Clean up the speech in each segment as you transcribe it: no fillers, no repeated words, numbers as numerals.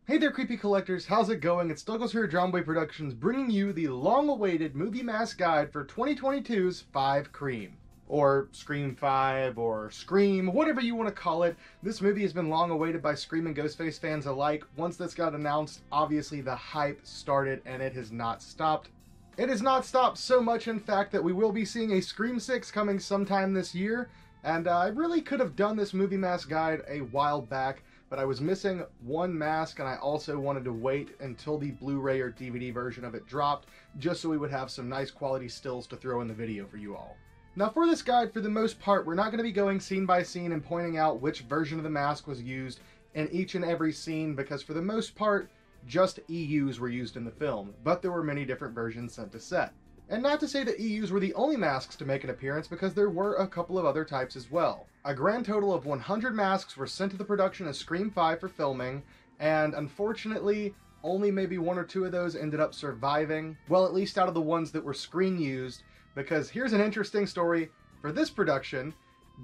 Hey there, creepy collectors, how's it going? It's Douglas here at Johnboy Productions, bringing you the long-awaited movie mask guide for 2022's 5 Cream. Or Scream 5, or Scream, whatever you want to call it. This movie has been long awaited by Scream and Ghostface fans alike. Once this got announced, obviously the hype started and it has not stopped. It has not stopped so much, in fact, that we will be seeing a Scream 6 coming sometime this year. And I really could have done this movie mask guide a while back, but I was missing one mask, and I also wanted to wait until the Blu-ray or DVD version of it dropped, just so we would have some nice quality stills to throw in the video for you all. Now for this guide, for the most part, we're not going to be going scene by scene and pointing out which version of the mask was used in each and every scene, because for the most part, just EUs were used in the film, but there were many different versions sent to set. And not to say that EUs were the only masks to make an appearance, because there were a couple of other types as well. A grand total of 100 masks were sent to the production of Scream 5 for filming, and unfortunately, only maybe 1 or 2 of those ended up surviving. Well, at least out of the ones that were screen used, because here's an interesting story for this production.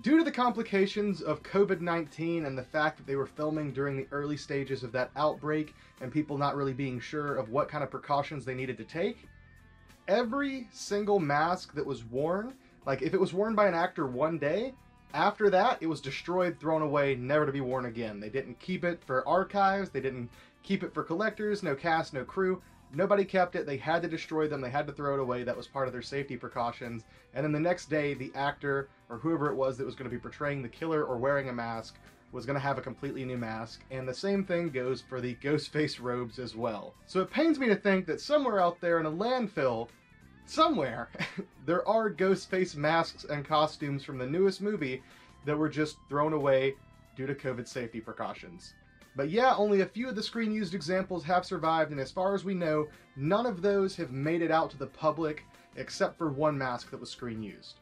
Due to the complications of COVID-19 and the fact that they were filming during the early stages of that outbreak and people not really being sure of what kind of precautions they needed to take, every single mask that was worn, like if it was worn by an actor one day, after that it was destroyed, thrown away, never to be worn again. They didn't keep it for archives, they didn't keep it for collectors, no cast, no crew. Nobody kept it. They had to destroy them. They had to throw it away. That was part of their safety precautions. And then the next day, the actor or whoever it was that was going to be portraying the killer or wearing a mask was going to have a completely new mask. And the same thing goes for the Ghostface robes as well. So it pains me to think that somewhere out there in a landfill, somewhere, there are Ghostface masks and costumes from the newest movie that were just thrown away due to COVID safety precautions. But yeah, only a few of the screen-used examples have survived, and as far as we know, none of those have made it out to the public, except for one mask that was screen-used.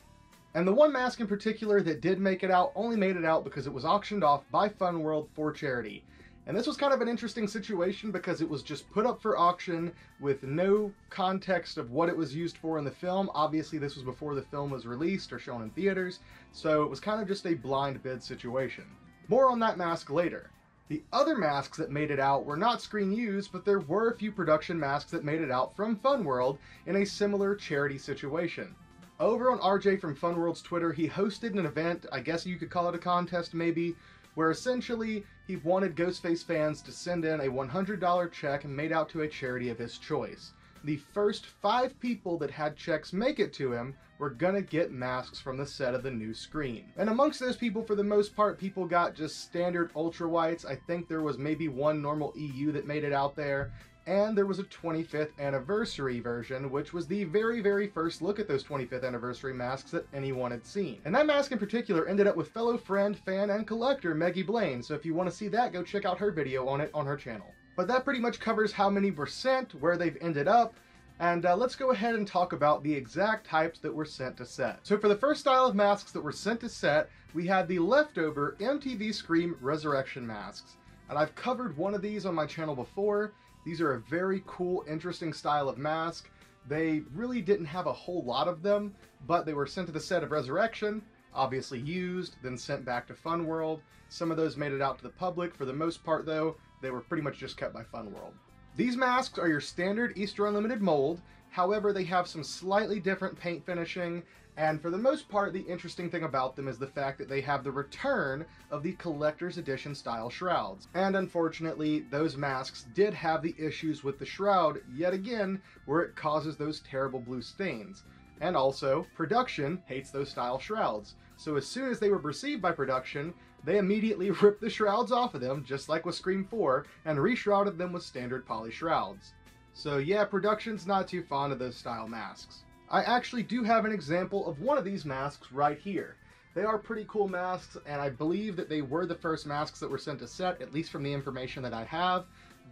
And the one mask in particular that did make it out only made it out because it was auctioned off by Fun World for charity. And this was kind of an interesting situation because it was just put up for auction with no context of what it was used for in the film. Obviously, this was before the film was released or shown in theaters, so it was kind of just a blind bid situation. More on that mask later. The other masks that made it out were not screen used, but there were a few production masks that made it out from Fun World in a similar charity situation. Over on RJ from Fun World's Twitter, he hosted an event, I guess you could call it a contest maybe, where essentially he wanted Ghostface fans to send in a $100 check made out to a charity of his choice. The first 5 people that had checks make it to him were gonna get masks from the set of the new Scream. And amongst those people, for the most part, people got just standard ultra whites. I think there was maybe one normal EU that made it out there, and there was a 25th anniversary version, which was the very, very first look at those 25th anniversary masks that anyone had seen. And that mask in particular ended up with fellow friend, fan, and collector Meggie Blaine, so if you want to see that, go check out her video on it on her channel. But that pretty much covers how many were sent, where they've ended up, and let's go ahead and talk about the exact types that were sent to set. So for the first style of masks that were sent to set, we had the leftover MTV Scream Resurrection masks. And I've covered one of these on my channel before. These are a very cool, interesting style of mask. They really didn't have a whole lot of them, but they were sent to the set of Resurrection, obviously used, then sent back to Fun World. Some of those made it out to the public. For the most part though, they were pretty much just kept by Fun World. These masks are your standard Easter Unlimited mold, however they have some slightly different paint finishing, and for the most part the interesting thing about them is the fact that they have the return of the collector's edition style shrouds. And unfortunately, those masks did have the issues with the shroud, yet again, where it causes those terrible blue stains. And also, production hates those style shrouds. So as soon as they were received by production, they immediately ripped the shrouds off of them, just like with Scream 4, and reshrouded them with standard poly shrouds. So yeah, production's not too fond of those style masks. I actually do have an example of one of these masks right here. They are pretty cool masks, and I believe that they were the first masks that were sent to set, at least from the information that I have.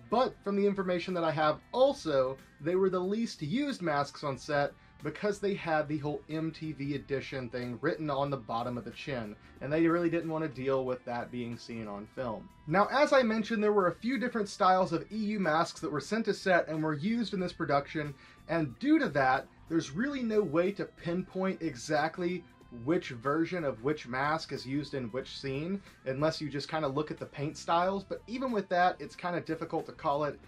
But from the information that I have also, they were the least used masks on set because they had the whole MTV edition thing written on the bottom of the chin, and they really didn't want to deal with that being seen on film. Now, as I mentioned, there were a few different styles of EU masks that were sent to set and were used in this production, and due to that, there's really no way to pinpoint exactly which version of which mask is used in which scene, unless you just kind of look at the paint styles, but even with that, it's kind of difficult to call it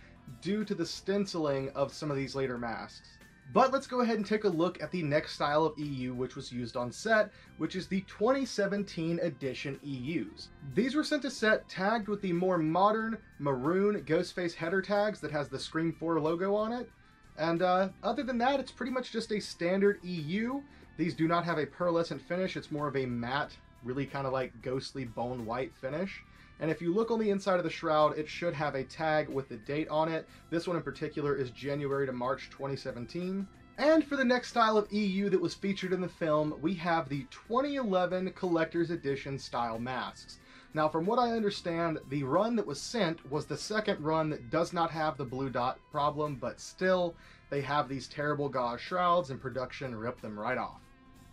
due to the stenciling of some of these later masks. But let's go ahead and take a look at the next style of EU which was used on set, which is the 2017 edition EUs. These were sent to set tagged with the more modern maroon Ghostface header tags that has the Scream 4 logo on it. And other than that, it's pretty much just a standard EU. These do not have a pearlescent finish, it's more of a matte, really kind of like ghostly bone white finish. And if you look on the inside of the shroud, it should have a tag with the date on it. This one in particular is January to March 2017. And for the next style of EU that was featured in the film, we have the 2011 Collector's Edition style masks. Now, from what I understand, the run that was sent was the second run that does not have the blue dot problem, but still, they have these terrible gauze shrouds and production ripped them right off.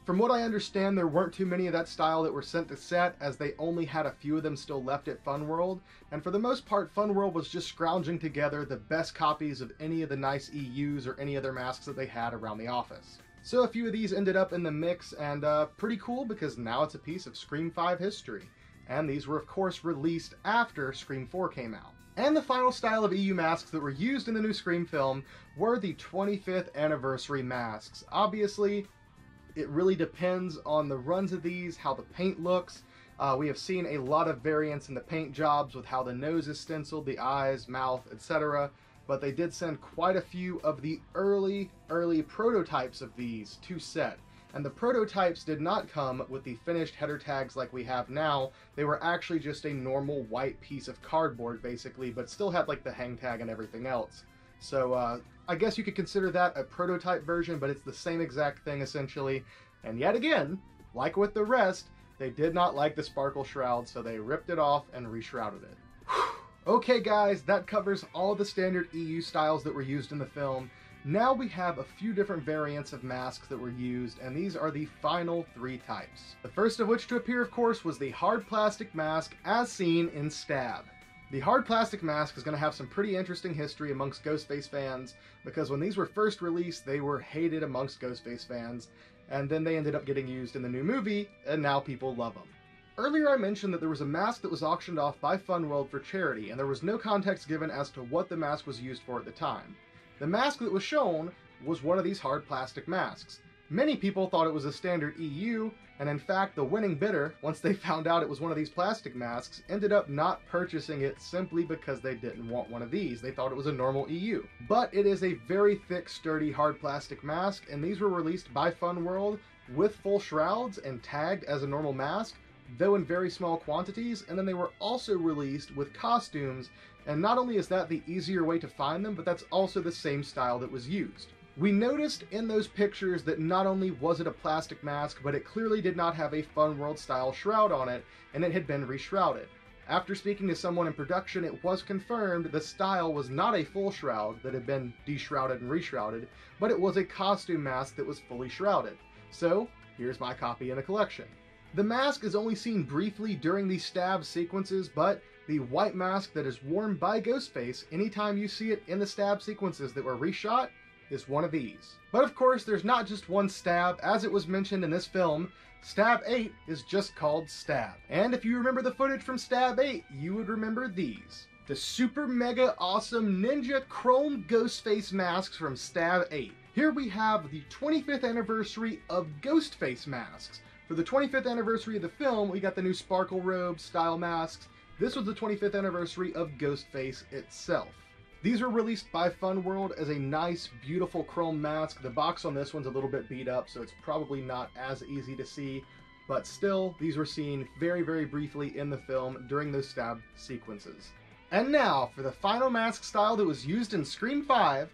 From what I understand, there weren't too many of that style that were sent to set, as they only had a few of them still left at Funworld, and for the most part, Funworld was just scrounging together the best copies of any of the nice EUs or any other masks that they had around the office. So a few of these ended up in the mix, and pretty cool because now it's a piece of Scream 5 history. And these were of course released after Scream 4 came out. And the final style of EU masks that were used in the new Scream film were the 25th anniversary masks. Obviously, it really depends on the runs of these, how the paint looks. We have seen a lot of variants in the paint jobs with how the nose is stenciled, the eyes, mouth, etc. But they did send quite a few of the early prototypes of these to set. And the prototypes did not come with the finished header tags like we have now. They were actually just a normal white piece of cardboard basically, but still had like the hang tag and everything else. So I guess you could consider that a prototype version, but it's the same exact thing essentially. And yet again, like with the rest, they did not like the sparkle shroud, so they ripped it off and reshrouded it. Okay guys, that covers all the standard EU styles that were used in the film. Now we have a few different variants of masks that were used, and these are the final 3 types. The first of which to appear, of course, was the hard plastic mask as seen in Stab. The hard plastic mask is going to have some pretty interesting history amongst Ghostface fans, because when these were first released, they were hated amongst Ghostface fans, and then they ended up getting used in the new movie, and now people love them. Earlier I mentioned that there was a mask that was auctioned off by Funworld for charity, and there was no context given as to what the mask was used for at the time. The mask that was shown was one of these hard plastic masks. Many people thought it was a standard EU, and in fact the winning bidder, once they found out it was one of these plastic masks, ended up not purchasing it simply because they didn't want one of these. They thought it was a normal EU. But it is a very thick, sturdy, hard plastic mask, and these were released by Funworld with full shrouds and tagged as a normal mask, though in very small quantities, and then they were also released with costumes, and not only is that the easier way to find them, but that's also the same style that was used. We noticed in those pictures that not only was it a plastic mask, but it clearly did not have a Funworld style shroud on it, and it had been reshrouded. After speaking to someone in production, it was confirmed the style was not a full shroud that had been deshrouded and reshrouded, but it was a costume mask that was fully shrouded. So, here's my copy in the collection. The mask is only seen briefly during the Stab sequences, but the white mask that is worn by Ghostface anytime you see it in the Stab sequences that were reshot is one of these. But of course, there's not just one Stab. As it was mentioned in this film, Stab 8 is just called Stab. And if you remember the footage from Stab 8, you would remember these. The super mega awesome ninja chrome Ghostface masks from Stab 8. Here we have the 25th anniversary of Ghostface masks. For the 25th anniversary of the film, we got the new sparkle robe style masks. This was the 25th anniversary of Ghostface itself. These were released by Funworld as a nice, beautiful chrome mask. The box on this one's a little bit beat up, so it's probably not as easy to see, but still, these were seen very, very briefly in the film during those Stab sequences. And now, for the final mask style that was used in Scream 5,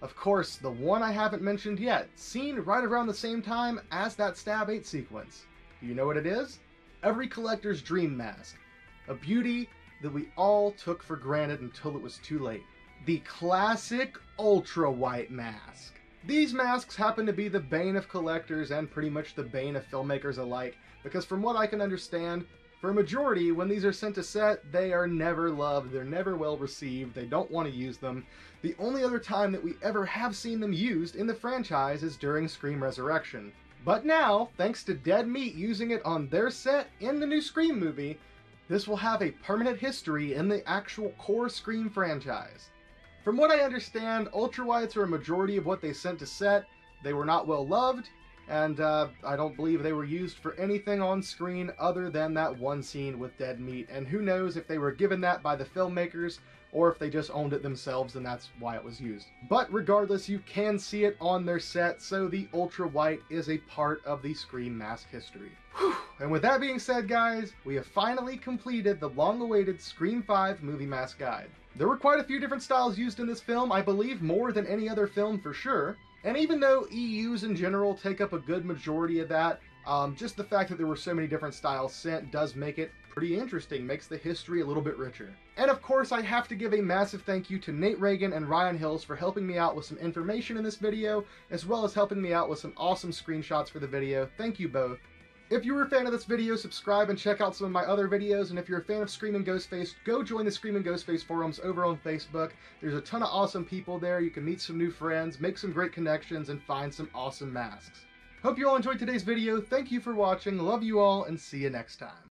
of course, the one I haven't mentioned yet, seen right around the same time as that Stab 8 sequence. Do you know what it is? Every collector's dream mask. A beauty that we all took for granted until it was too late. The classic ultra white mask. These masks happen to be the bane of collectors and pretty much the bane of filmmakers alike, because from what I can understand, for a majority, when these are sent to set, they are never loved, they're never well received, they don't want to use them. The only other time that we ever have seen them used in the franchise is during Scream Resurrection. But now, thanks to Dead Meat using it on their set in the new Scream movie, this will have a permanent history in the actual core Scream franchise. From what I understand, ultrawides are a majority of what they sent to set. They were not well loved, and I don't believe they were used for anything on screen other than that one scene with Dead Meat. And who knows if they were given that by the filmmakers or if they just owned it themselves and that's why it was used. But regardless, you can see it on their set, so the ultra white is a part of the Scream mask history. Whew. And with that being said, guys, we have finally completed the long-awaited Scream 5 movie mask guide. There were quite a few different styles used in this film, I believe more than any other film for sure. And even though EUs in general take up a good majority of that, just the fact that there were so many different styles sent does make it pretty interesting, makes the history a little bit richer. And of course, I have to give a massive thank you to Nate Reagan and Ryan Hills for helping me out with some information in this video, as well as helping me out with some awesome screenshots for the video. Thank you both. If you were a fan of this video, subscribe and check out some of my other videos, and if you're a fan of Screamin' Ghostface, go join the Screamin' Ghostface forums over on Facebook. There's a ton of awesome people there, you can meet some new friends, make some great connections, and find some awesome masks. Hope you all enjoyed today's video, thank you for watching, love you all, and see you next time.